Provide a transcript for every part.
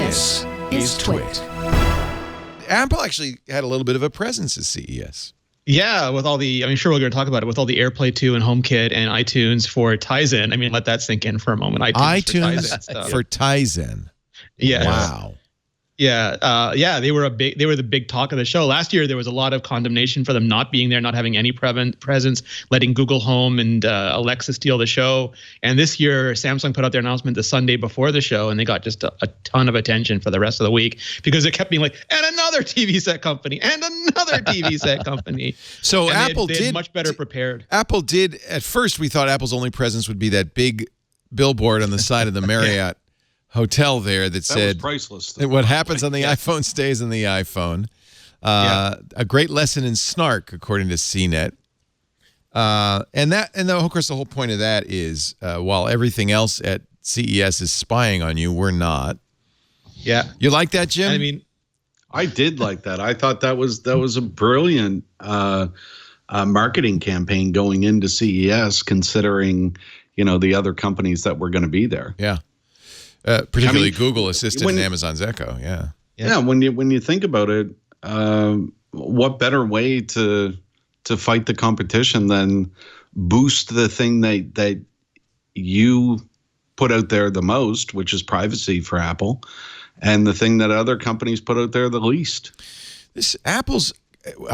This is TWiT. Apple actually had a little bit of a presence at CES. Yeah, with all the, sure we're going to talk about it, with all the AirPlay 2 and HomeKit and iTunes for Tizen. Let that sink in for a moment. iTunes for Tizen. Yeah. Wow. Yeah, they were the big talk of the show. Last year, there was a lot of condemnation for them not being there, not having any presence, letting Google Home and Alexa steal the show. And this year, Samsung put out their announcement the Sunday before the show, and they got just a ton of attention for the rest of the week because it kept being like, and another TV set company, and another TV set company. So and Apple did much better prepared. Apple did. At first, we thought Apple's only presence would be that big billboard on the side of the Marriott hotel there that said, was priceless. What happens on the iPhone stays on the iPhone. A great lesson in snark, according to CNET. And of course, the whole point of that is while everything else at CES is spying on you, we're not. Yeah. You like that, Jim? I did like that. I thought that was a brilliant marketing campaign going into CES, considering, the other companies that were going to be there. Yeah. Particularly Google assisted and Amazon's Echo. Yeah. Yeah. When you think about it, what better way to fight the competition than boost the thing that you put out there the most, which is privacy for Apple, and the thing that other companies put out there the least. I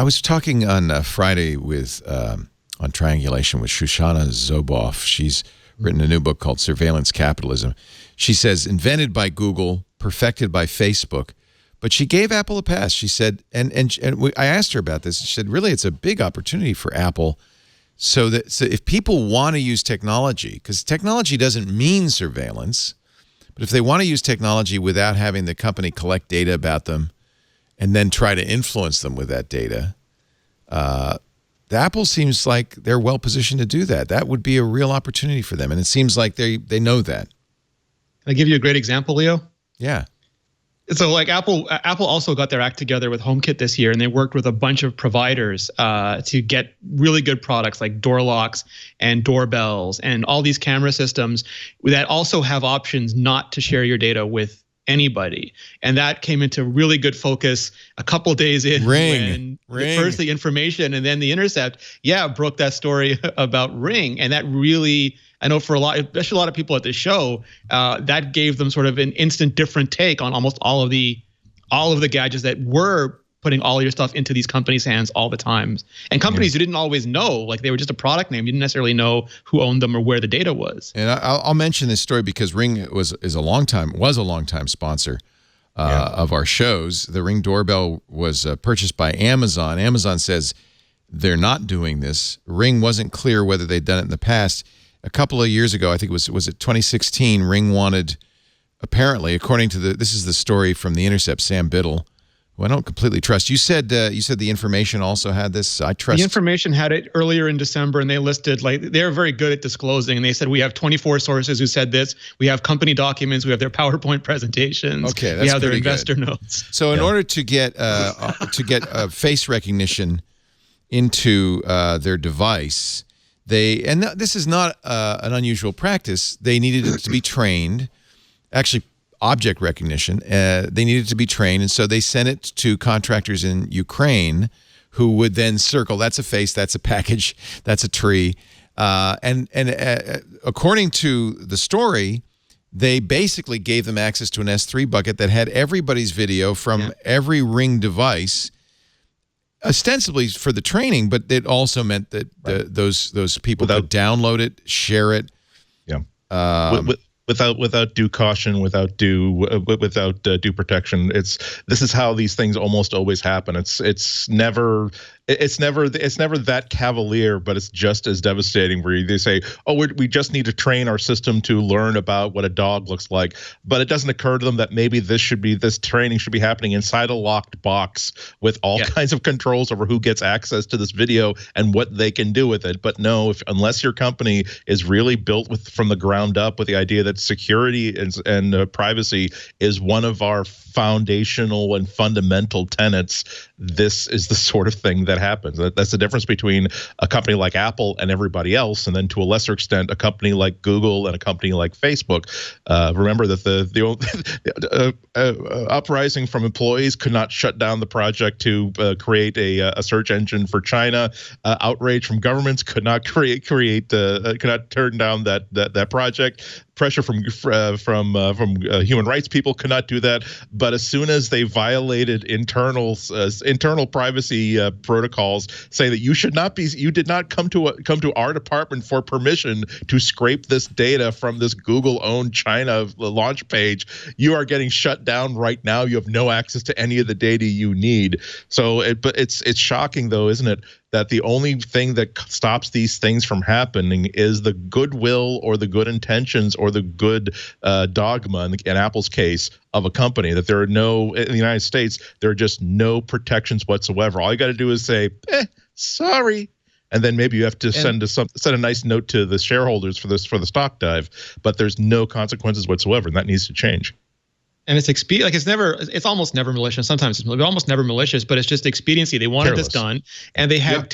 was talking on Friday with on Triangulation with Shoshana Zuboff. She's written a new book called Surveillance Capitalism. She says, invented by Google, perfected by Facebook, but she gave Apple a pass. She said, I asked her about this. She said, really, it's a big opportunity for Apple. So if people want to use technology, because technology doesn't mean surveillance, but if they want to use technology without having the company collect data about them and then try to influence them with that data, Apple seems like they're well positioned to do that. That would be a real opportunity for them, and it seems like they know that. Can I give you a great example, Leo? Yeah. So Apple also got their act together with HomeKit this year, and they worked with a bunch of providers to get really good products like door locks and doorbells and all these camera systems that also have options not to share your data with anybody. And that came into really good focus a couple days in. Ring. First the information and then the Intercept, broke that story about Ring. And that really, I know for especially a lot of people at the show, that gave them sort of an instant different take on almost all of the gadgets that were putting all your stuff into these companies' hands all the time. And companies who didn't always know, like they were just a product name. You didn't necessarily know who owned them or where the data was. And I'll mention this story because Ring was a long time sponsor of our shows. The Ring doorbell was purchased by Amazon. Amazon says they're not doing this. Ring wasn't clear whether they'd done it in the past. A couple of years ago, I think was it 2016, Ring wanted, apparently, according to this is the story from the Intercept, Sam Biddle, who I don't completely trust. You said the information also had this. I trust. The information had it earlier in December, and they listed, they're very good at disclosing. And they said, we have 24 sources who said this. We have company documents. We have their PowerPoint presentations. Okay, that's we have their pretty investor good. notes. So in order to get face recognition into their device, this is not an unusual practice. They needed it to be trained. Actually, object recognition. They needed to be trained, and so they sent it to contractors in Ukraine who would then circle, that's a face, that's a package, that's a tree. And according to the story, they basically gave them access to an S3 bucket that had everybody's video from every Ring device, ostensibly for the training, but it also meant that those people could download it, share it. Yeah. Without due caution, without due protection. This is how these things almost always happen. It's never that cavalier, but it's just as devastating. Where they say, "Oh, we just need to train our system to learn about what a dog looks like," but it doesn't occur to them that maybe this training should be happening inside a locked box with all kinds of controls over who gets access to this video and what they can do with it. But no, unless your company is really built from the ground up with the idea that security and privacy is one of our foundational and fundamental tenets, this is the sort of thing that happens. That's the difference between a company like Apple and everybody else, and then to a lesser extent, a company like Google and a company like Facebook. Remember that the uprising from employees could not shut down the project to create a search engine for China. Outrage from governments could not could not turn down that project. Pressure from human rights people could not do that. But as soon as they violated internal privacy protocols, saying that you did not come to our department for permission to scrape this data from this Google-owned China launch page, you are getting shut down right now. You have no access to any of the data you need. So, but it's shocking though, isn't it, that the only thing that stops these things from happening is the goodwill or the good intentions or the good dogma, in Apple's case, of a company. That there are no, in the United States, there are just no protections whatsoever. All you got to do is say, sorry. And then maybe you have to send a nice note to the shareholders for the stock dive. But there's no consequences whatsoever, and that needs to change. And it's almost never malicious. Sometimes it's almost never malicious, but it's just expediency. They wanted this done, and they had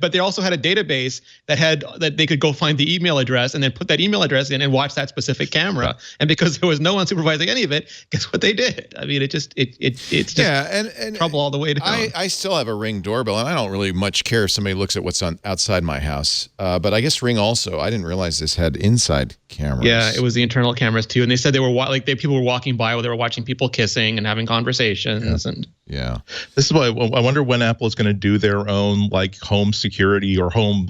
but they also had a database that they could go find the email address and then put that email address in and watch that specific camera. And because there was no one supervising any of it, guess what they did? I mean, it's just and trouble all the way down. I still have a Ring doorbell, and I don't really much care if somebody looks at what's outside my house. But I guess Ring also, I didn't realize this had inside cameras. Yeah, it was the internal cameras too, and they said they were people were walking by while they were watching people kissing and having conversations. And this is why I wonder when Apple is going to do their own like home security or home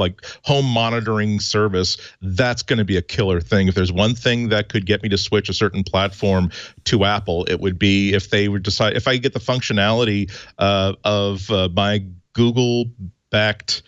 monitoring service. That's going to be a killer thing. If there's one thing that could get me to switch a certain platform to Apple, it would be if they would decide, if I get the functionality of my Google backed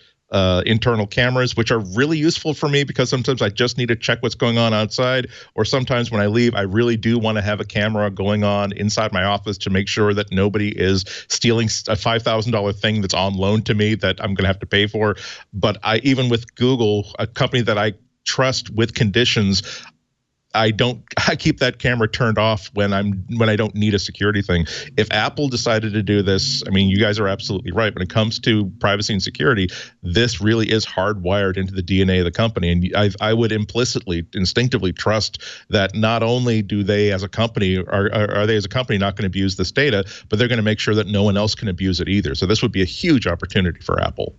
internal cameras, which are really useful for me because sometimes I just need to check what's going on outside, or sometimes when I leave, I really do want to have a camera going on inside my office to make sure that nobody is stealing a $5,000 thing that's on loan to me that I'm going to have to pay for. But even with Google, a company that I trust with conditions, I keep that camera turned off when I don't need a security thing. If Apple decided to do this, I mean, you guys are absolutely right. When it comes to privacy and security, this really is hardwired into the DNA of the company. And I would instinctively trust that not only do they as a company, are they as a company not going to abuse this data, but they're going to make sure that no one else can abuse it either. So this would be a huge opportunity for Apple.